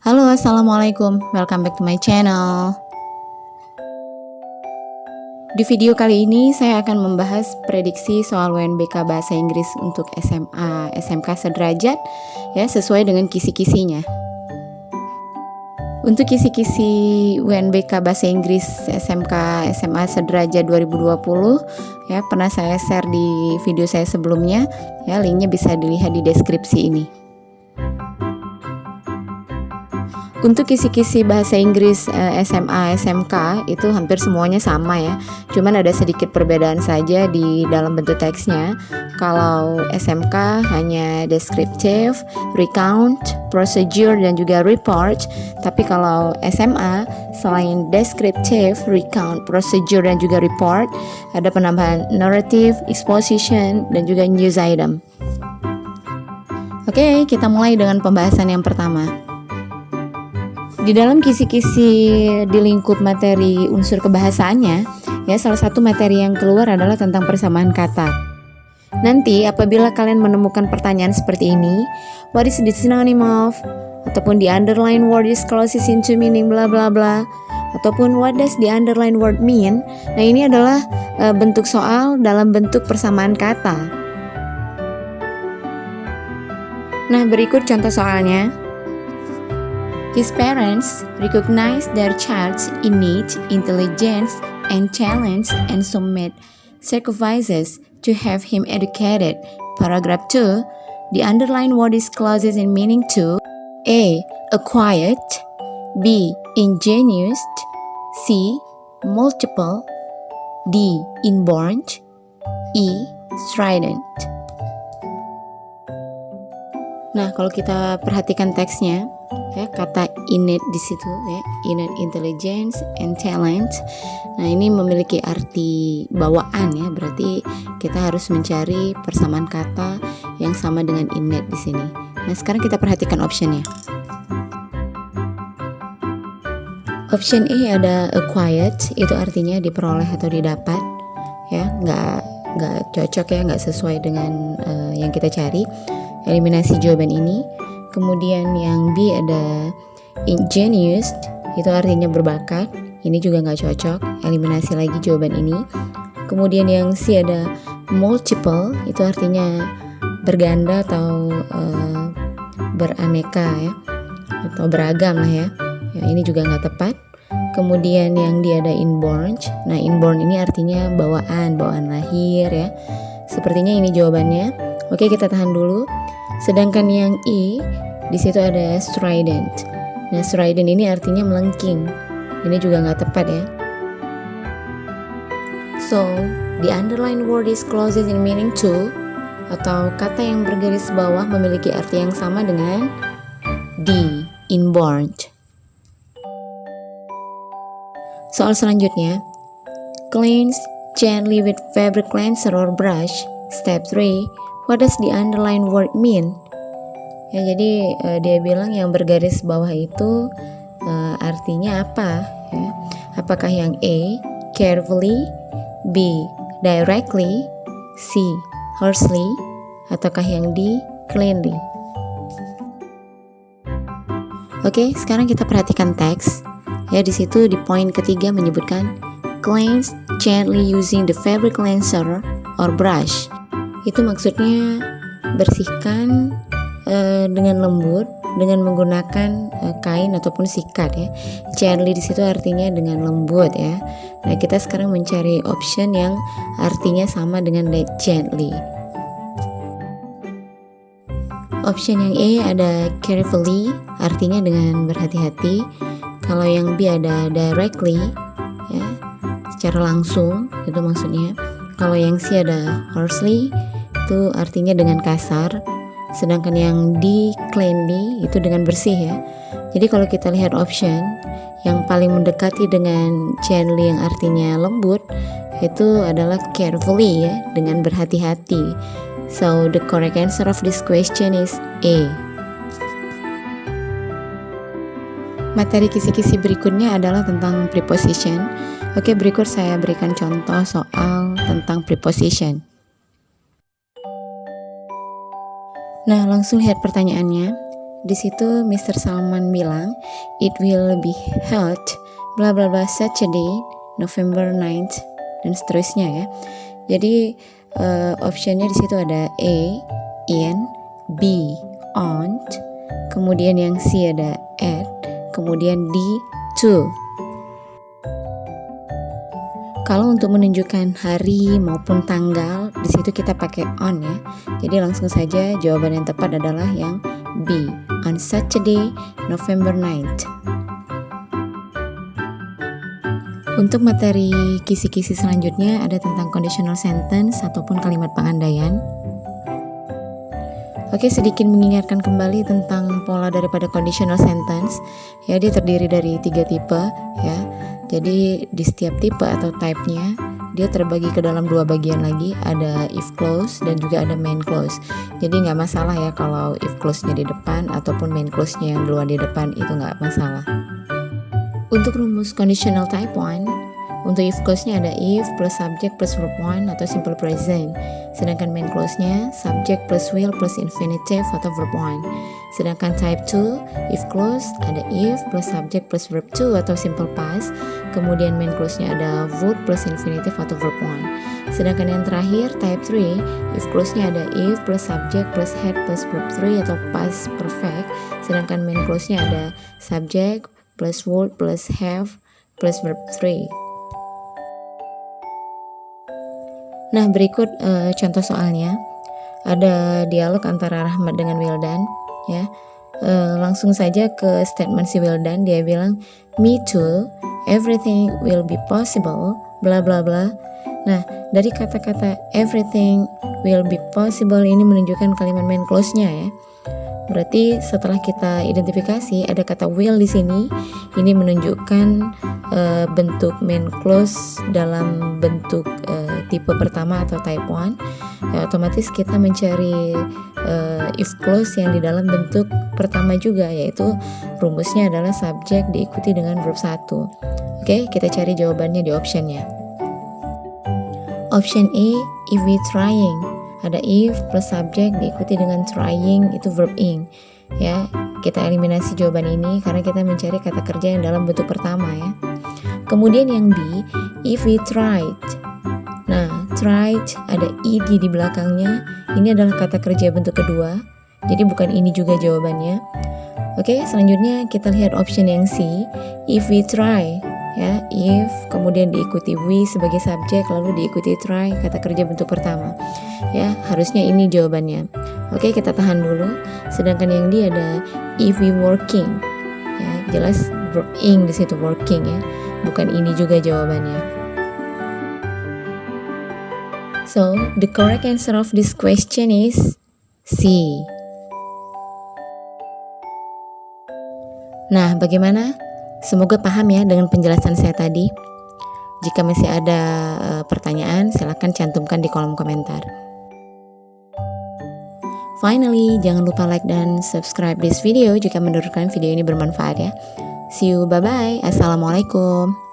Halo, assalamualaikum. Welcome back to my channel. Di video kali ini saya akan membahas prediksi soal UNBK Bahasa Inggris untuk SMA, SMK sederajat ya, sesuai dengan kisi-kisinya. Untuk kisi-kisi UNBK Bahasa Inggris SMK SMA sederajat 2020 ya, pernah saya share di video saya sebelumnya ya, linknya bisa dilihat di deskripsi ini. Untuk kisi-kisi bahasa Inggris SMA, SMK itu hampir semuanya sama ya. Cuman ada sedikit perbedaan saja di dalam bentuk teksnya. Kalau SMK hanya descriptive, recount, procedure, dan juga report. Tapi kalau SMA selain descriptive, recount, procedure, dan juga report, ada penambahan narrative, exposition, dan juga news item. Oke, kita mulai dengan pembahasan yang pertama. Di dalam kisi-kisi di lingkup materi unsur kebahasaannya, ya salah satu materi yang keluar adalah tentang persamaan kata. Nanti apabila kalian menemukan pertanyaan seperti ini, what is the synonym of? Ataupun the underline word is closest into meaning bla bla bla. Ataupun what does the underline word mean? Nah, ini adalah bentuk soal dalam bentuk persamaan kata. Nah, berikut contoh soalnya. His parents recognized their child's innate intelligence and talents and so made sacrifices to have him educated. Paragraph 2. The underlined word is closest in meaning to A. Acquired, B. Ingenious, C. Multiple, D. Inborn, E. Strident. Nah, kalau kita perhatikan teksnya, ya, kata innate di situ ya, innate intelligence and talent. Nah, ini memiliki arti bawaan ya, berarti kita harus mencari persamaan kata yang sama dengan innate di sini. Nah, sekarang kita perhatikan optionnya. Option A ada acquired, itu artinya diperoleh atau didapat ya, nggak cocok ya, nggak sesuai dengan yang kita cari. Eliminasi jawaban ini. Kemudian yang B ada ingenious, itu artinya berbakat, ini juga nggak cocok, eliminasi lagi jawaban ini. Kemudian yang C ada multiple, itu artinya berganda atau beraneka ya, atau beragam lah ya, ini juga nggak tepat. Kemudian yang D ada inborn, nah inborn ini artinya bawaan lahir ya, sepertinya ini jawabannya. Oke, kita tahan dulu. Sedangkan yang E, di situ ada strident. Nah, strident ini artinya melengking. Ini juga nggak tepat ya. So, the underlined word is closest in meaning to, atau kata yang bergaris bawah memiliki arti yang sama dengan D, inborn. Soal selanjutnya, cleanse gently with fabric cleanser or brush. Step 3. What does the underlined word mean? Ya, jadi dia bilang yang bergaris bawah itu artinya apa? Ya? Apakah yang A, carefully, B, directly, C, harshly, ataukah yang D, cleanly? Oke, sekarang kita perhatikan teks. Ya, di situ di poin ketiga menyebutkan cleanse gently using the fabric cleanser or brush. Itu maksudnya bersihkan dengan lembut dengan menggunakan kain ataupun sikat ya. Gently di situ artinya dengan lembut ya. Nah, kita sekarang mencari option yang artinya sama dengan gently. Option yang A ada carefully, artinya dengan berhati-hati. Kalau yang B ada directly ya, secara langsung, itu maksudnya. Kalau yang C ada harshly, itu artinya dengan kasar. Sedangkan yang D, cleanly, itu dengan bersih ya. Jadi kalau kita lihat option yang paling mendekati dengan gently yang artinya lembut, itu adalah carefully ya, dengan berhati-hati. So the correct answer of this question is A. Materi kisi-kisi berikutnya adalah tentang preposition. Oke, berikut saya berikan contoh soal tentang preposition. Nah, langsung lihat pertanyaannya. di situ Mr. Salman bilang it will be held bla bla bla Saturday November 9th dan seterusnya ya. Jadi optionnya di situ ada A in, B on, kemudian yang C ada at, kemudian D to. Kalau untuk menunjukkan hari maupun tanggal, di situ kita pakai on ya. Jadi langsung saja jawaban yang tepat adalah yang B, on Saturday, November 9th. Untuk materi kisi-kisi selanjutnya ada tentang conditional sentence ataupun kalimat pengandaian. Oke, sedikit mengingatkan kembali tentang pola daripada conditional sentence. Ya, dia terdiri dari 3 tipe ya. Jadi di setiap tipe atau type-nya dia terbagi ke dalam 2 bagian lagi, ada if clause dan juga ada main clause. Jadi nggak masalah ya kalau if clause-nya di depan ataupun main clause-nya yang duluan di depan, itu nggak masalah. Untuk rumus conditional type 1, untuk if clause-nya ada if plus subject plus verb 1 atau simple present. Sedangkan main clause-nya subject plus will plus infinitive atau verb 1. Sedangkan type 2, if clause ada if plus subject plus verb 2 atau simple past. Kemudian main clause-nya ada would plus infinitive atau verb 1. Sedangkan yang terakhir type 3, if clause-nya ada if plus subject plus had plus verb 3 atau past perfect. Sedangkan main clause-nya ada subject plus would plus have plus verb 3. Nah, berikut contoh soalnya. Ada dialog antara Rahmat dengan Wildan ya. Langsung saja ke statement si Wildan, dia bilang me too, everything will be possible bla bla bla. Nah, dari kata-kata everything will be possible ini menunjukkan kalimat main clause-nya ya. Berarti setelah kita identifikasi ada kata will di sini, ini menunjukkan bentuk main clause dalam bentuk tipe pertama atau type 1. Ya, otomatis kita mencari if clause yang di dalam bentuk pertama juga, yaitu rumusnya adalah subject diikuti dengan verb 1. Oke, kita cari jawabannya di optionnya. Option A, if we trying. Ada if plus subject diikuti dengan trying, itu verb ing. Ya, kita eliminasi jawaban ini karena kita mencari kata kerja yang dalam bentuk pertama ya. Kemudian yang B, if we tried. Nah, tried ada ed di belakangnya. Ini adalah kata kerja bentuk kedua. Jadi bukan ini juga jawabannya. Oke, selanjutnya kita lihat option yang C, if we try. Ya, if kemudian diikuti we sebagai subjek lalu diikuti try kata kerja bentuk pertama. Ya, harusnya ini jawabannya. Oke, kita tahan dulu. Sedangkan yang D ada if we working. Ya, jelas verb ing di situ working ya. Bukan ini juga jawabannya. So, the correct answer of this question is C. Nah, bagaimana? Semoga paham ya dengan penjelasan saya tadi. Jika masih ada pertanyaan, silakan cantumkan di kolom komentar. Finally, jangan lupa like dan subscribe this video jika menurut kalian video ini bermanfaat ya. See you, bye-bye. Assalamualaikum.